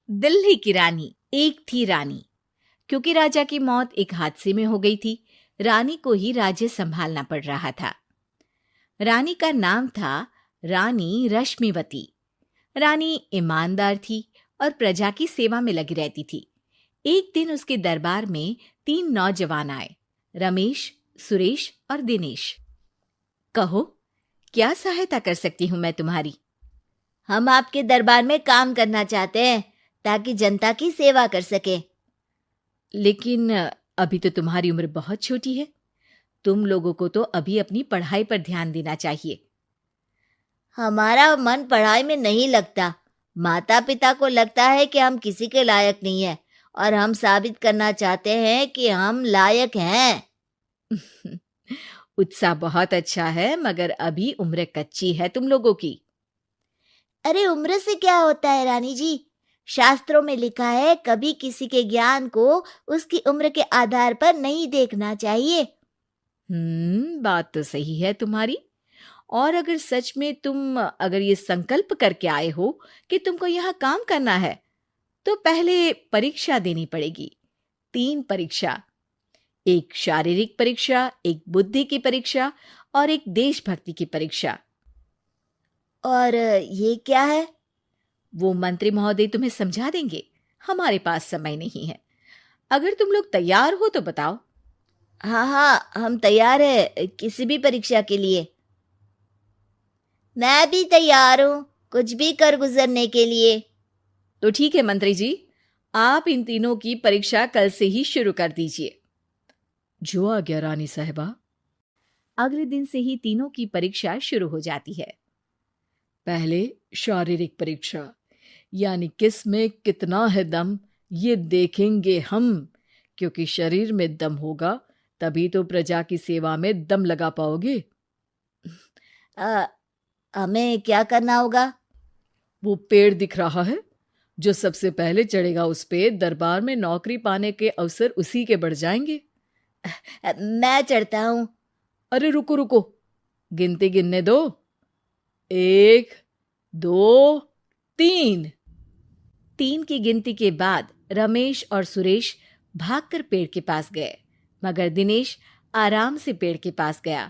दिल्ली की रानी। एक थी रानी। क्योंकि राजा की मौत एक हादसे में हो गई थी, रानी को ही राज्य संभालना पड़ रहा था। रानी का नाम था रानी रश्मिवती। रानी ईमानदार थी और प्रजा की सेवा में लगी रहती थी। एक दिन उसके दरबार में 3 नौजवान आए, रमेश, सुरेश और दिनेश। कहो, क्या सहायता कर सकती हूँ मैं तुम्हारी? हम आपके दरबार में काम करना चाहते हैं ताकि जनता की सेवा कर सके। लेकिन अभी तो तुम्हारी उम्र बहुत छोटी है। तुम लोगों को तो अभी अपनी पढ़ाई पर ध्यान देना चाहिए। हमारा मन पढ़ाई में नहीं लगता। माता पिता को लगता है कि हम किसी के लायक नहीं है और हम साबित करना चाहते हैं कि हम लायक हैं। उत्साह बहुत अच्छा है, मगर अभी उम्र कच्ची है तुम लोगों की। अरे उम्र से क्या होता है रानी जी? शास्त्रों में लिखा है कभी किसी के ज्ञान को उसकी उम्र के आधार पर नहीं देखना चाहिए। बात तो सही है तुम्हारी। और अगर सच में तुम अगर ये संकल्प करके आए हो कि तुमको यहाँ काम करना है, तो पहले परीक्षा देनी पड़ेगी। 3 परीक्षा, एक शारीरिक परीक्षा, एक बुद्धि की परीक्षा और एक देशभक्ति की परीक्षा। और ये क्या है? वो मंत्री महोदय तुम्हें समझा देंगे। हमारे पास समय नहीं है। अगर तुम लोग तैयार हो तो बताओ। हाँ हाँ, हम तैयार है किसी भी परीक्षा के लिए। मैं भी तैयार हूँ कुछ भी कर गुजरने के लिए। तो ठीक है मंत्री जी, आप इन तीनों की परीक्षा कल से ही शुरू कर दीजिए। जो आ गया रानी साहिबा। अगले दिन से ही तीनों की परीक्षा शुरू हो जाती है। पहले शारीरिक परीक्षा, यानी किस में कितना है दम, ये देखेंगे हम। क्योंकि शरीर में दम होगा तभी तो प्रजा की सेवा में दम लगा पाओगे। हमें क्या करना होगा? वो पेड़ दिख रहा है, जो सबसे पहले चढ़ेगा उस पे दरबार में नौकरी पाने के अवसर उसी के बढ़ जाएंगे। मैं चढ़ता हूँ। अरे रुको रुको, गिनती गिनने दो। 1, 2, 3। 3 की गिनती के बाद रमेश और सुरेश भागकर पेड़ के पास गए, मगर दिनेश आराम से पेड़ के पास गया।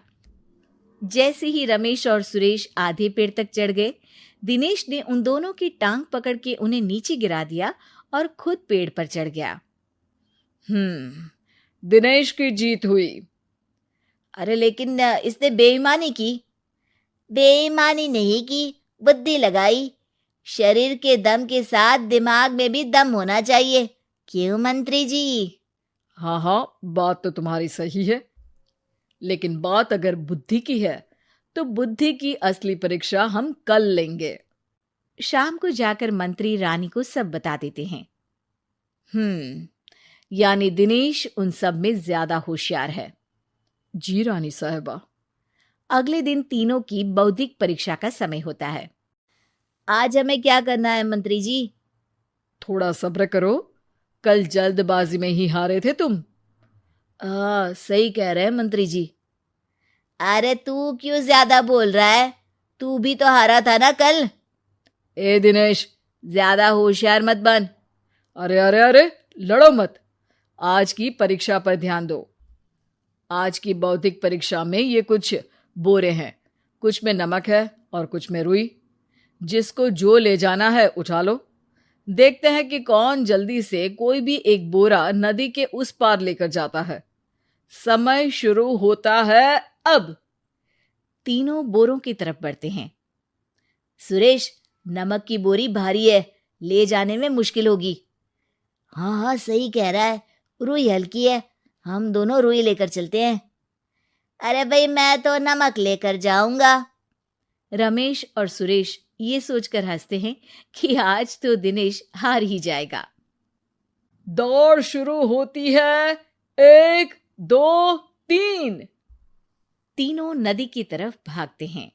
जैसे ही रमेश और सुरेश आधे पेड़ तक चढ़ गए, दिनेश ने उन दोनों की टांग पकड़ के उन्हें नीचे गिरा दिया और खुद पेड़ पर चढ़ गया। दिनेश की जीत हुई। अरे लेकिन इसने बेईमानी की। बेईमानी नहीं की, बुद्धि लगाई। शरीर के दम के साथ दिमाग में भी दम होना चाहिए। क्यों मंत्री जी? हाँ हाँ, बात तो तुम्हारी सही है, लेकिन बात अगर बुद्धि की है तो बुद्धि की असली परीक्षा हम कल लेंगे। शाम को जाकर मंत्री रानी को सब बता देते हैं। यानी दिनेश उन सब में ज्यादा होशियार है। जी रानी साहिबा। अगले दिन तीनों की बौद्धिक परीक्षा का समय होता है। आज हमें क्या करना है मंत्री जी? थोड़ा सब्र करो, कल जल्दबाजी में ही हारे थे तुम। सही कह रहे हैं मंत्री जी। अरे तू क्यों ज्यादा बोल रहा है? तू भी तो हारा था ना कल। ए दिनेश, ज्यादा होशियार मत बन। अरे अरे अरे, लड़ो मत। आज की परीक्षा पर ध्यान दो। आज की बौद्धिक परीक्षा में ये कुछ बोरे हैं, कुछ में नमक है और कुछ में रुई। जिसको जो ले जाना है उठा लो। देखते हैं कि कौन जल्दी से कोई भी एक बोरा नदी के उस पार लेकर जाता है। समय शुरू होता है अब। तीनों बोरों की तरफ बढ़ते हैं। सुरेश, नमक की बोरी भारी है, ले जाने में मुश्किल होगी। हाँ हाँ, सही कह रहा है, रुई हल्की है, हम दोनों रुई लेकर चलते हैं। अरे भाई, मैं तो नमक लेकर जाऊंगा। रमेश और सुरेश ये सोचकर हंसते हैं कि आज तो दिनेश हार ही जाएगा। दौड़ शुरू होती है। 1, 2, 3। तीनों नदी की तरफ भागते हैं।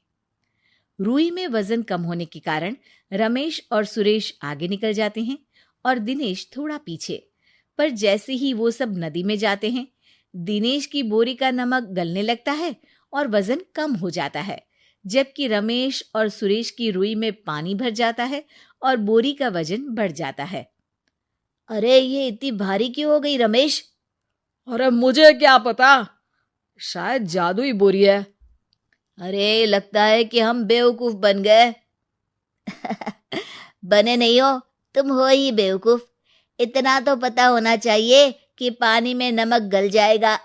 रुई में वजन कम होने के कारण रमेश और सुरेश आगे निकल जाते हैं और दिनेश थोड़ा पीछे। पर जैसे ही वो सब नदी में जाते हैं, दिनेश की बोरी का नमक गलने लगता है और वजन कम हो जाता है, जबकि रमेश और सुरेश की रुई में पानी भर जाता है और बोरी का वजन बढ़ जाता है। अरे ये इतनी भारी क्यों हो गई रमेश? अरे मुझे क्या पता, शायद जादुई बोरी है। अरे लगता है कि हम बेवकूफ बन गए। बने नहीं हो, तुम हो ही बेवकूफ। इतना तो पता होना चाहिए कि पानी में नमक गल जाएगा।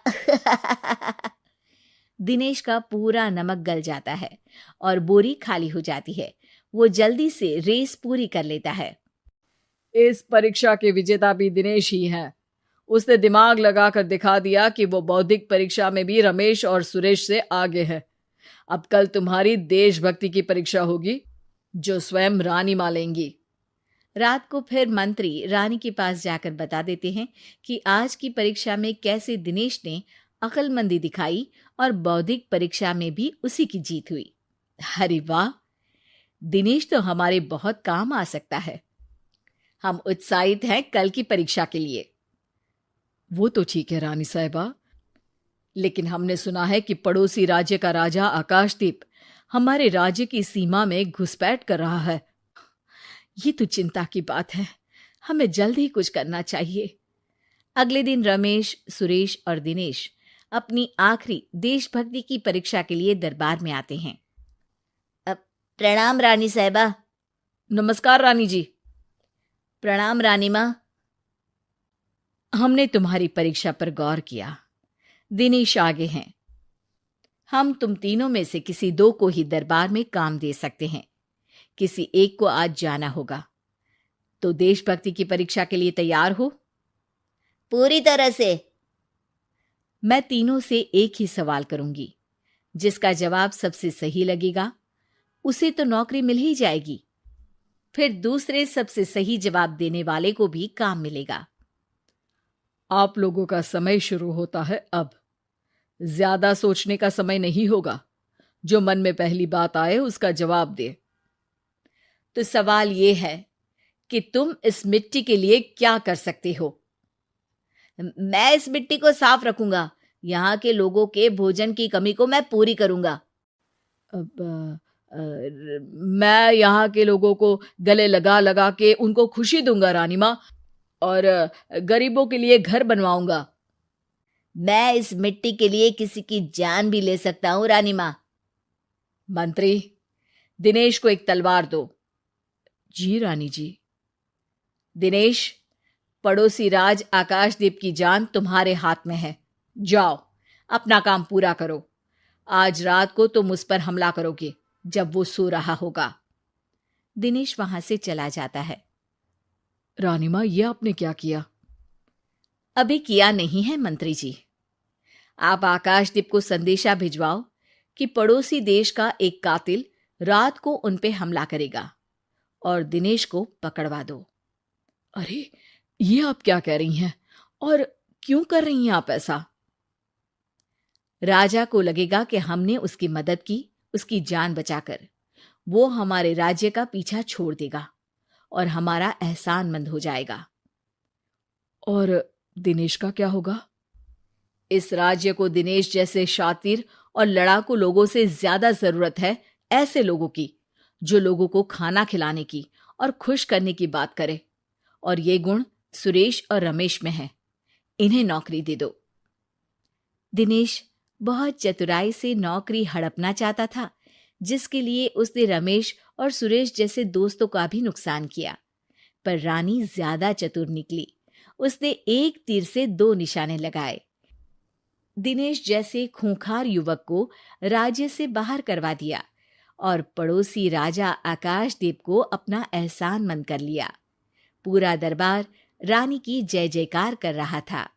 दिनेश का पूरा नमक गल जाता है और बोरी खाली हो जाती है। वो जल्दी से रेस पूरी कर लेता है। इस परीक्षा के विजेता भी दिनेश ही हैं। उसने दिमाग लगाकर दिखा दिया कि वो बौद्धिक परीक्षा में भी रमेश और सुरेश से आगे है। अब कल तुम्हारी देशभक्ति की परीक्षा होगी, जो स्वयं रानी मां लेंगी। रात को फिर मंत्री रानी के पास जाकर बता देते हैं कि आज की परीक्षा में कैसे दिनेश ने अक्लमंदी दिखाई और बौद्धिक परीक्षा में भी उसी की जीत हुई। अरे वाह, दिनेश तो हमारे बहुत काम आ सकता है। हम उत्साहित हैं कल की परीक्षा के लिए। वो तो ठीक है रानी साहिबा, लेकिन हमने सुना है कि पड़ोसी राज्य का राजा आकाशदीप हमारे राज्य की सीमा में घुसपैठ कर रहा है। ये तो चिंता की बात है। हमें जल्द ही कुछ करना चाहिए। अगले दिन रमेश, सुरेश और दिनेश अपनी आखिरी देशभक्ति की परीक्षा के लिए दरबार में आते हैं। प्रणाम रानी साहिबा। नमस्कार रानी जी। प्रणाम रानी माँ। हमने तुम्हारी परीक्षा पर गौर किया। दिनेश आगे हैं। हम तुम तीनों में से किसी दो को ही दरबार में काम दे सकते हैं। किसी एक को आज जाना होगा। तो देशभक्ति की परीक्षा के लिए तैयार हो? पूरी तरह से। मैं तीनों से एक ही सवाल करूंगी। जिसका जवाब सबसे सही लगेगा उसे तो नौकरी मिल ही जाएगी। फिर दूसरे सबसे सही जवाब देने वाले को भी काम मिलेगा। आप लोगों का समय शुरू होता है अब। ज्यादा सोचने का समय नहीं होगा। जो मन में पहली बात आए उसका जवाब दे। तो सवाल यह है कि तुम इस मिट्टी के लिए क्या कर सकते हो? मैं इस मिट्टी को साफ रखूंगा। यहाँ के लोगों के भोजन की कमी को मैं पूरी करूंगा। मैं यहाँ के लोगों को गले लगा लगा के उनको खुशी दूंगा रानी माँ, और गरीबों के लिए घर बनवाऊंगा। मैं इस मिट्टी के लिए किसी की जान भी ले सकता हूँ रानी माँ। मंत्री, दिनेश को एक तलवार दो। जी रानी जी। दिनेश, पड़ोसी राज आकाशदीप की जान तुम्हारे हाथ में है। जाओ, अपना काम पूरा करो। आज रात को तुम उस पर हमला करोगे जब वो सो रहा होगा। दिनेश वहां से चला जाता है। रानी माँ, ये आपने क्या किया? अभी किया नहीं है मंत्री जी। आप आकाशदीप को संदेशा भिजवाओ कि पड़ोसी देश का एक कातिल रात को उन पे हमला करेगा और दिनेश को पकड़वा दो। अरे, ये आप क्या कह रही हैं? और क्यों कर रही हैं आप ऐसा? राजा को लगेगा कि हमने उसकी मदद की, उसकी जान बचाकर। वो हमारे राज्य का पीछा छोड़ देगा और हमारा एहसानमंद हो जाएगा। और दिनेश का क्या होगा? इस राज्य को दिनेश जैसे शातिर और लड़ाकू लोगों से ज्यादा जरूरत है ऐसे लोगों की, जो लोगों को खाना खिलाने की और खुश करने की बात करे। और ये गुण सुरेश और रमेश में है। इन्हें नौकरी दे दो। दिनेश बहुत चतुराई से नौकरी हड़पना चाहता था, जिसके लिए उसने रमेश और सुरेश जैसे दोस्तों का भी नुकसान किया। पर रानी ज्यादा चतुर निकली। उसने एक तीर से दो निशाने लगाए। दिनेश जैसे खूंखार युवक को राज्य से बाहर करवा दिया और पड़ोसी राजा आकाशदीप को अपना एहसानमंद कर लिया। पूरा दरबार रानी की जय जयकार कर रहा था।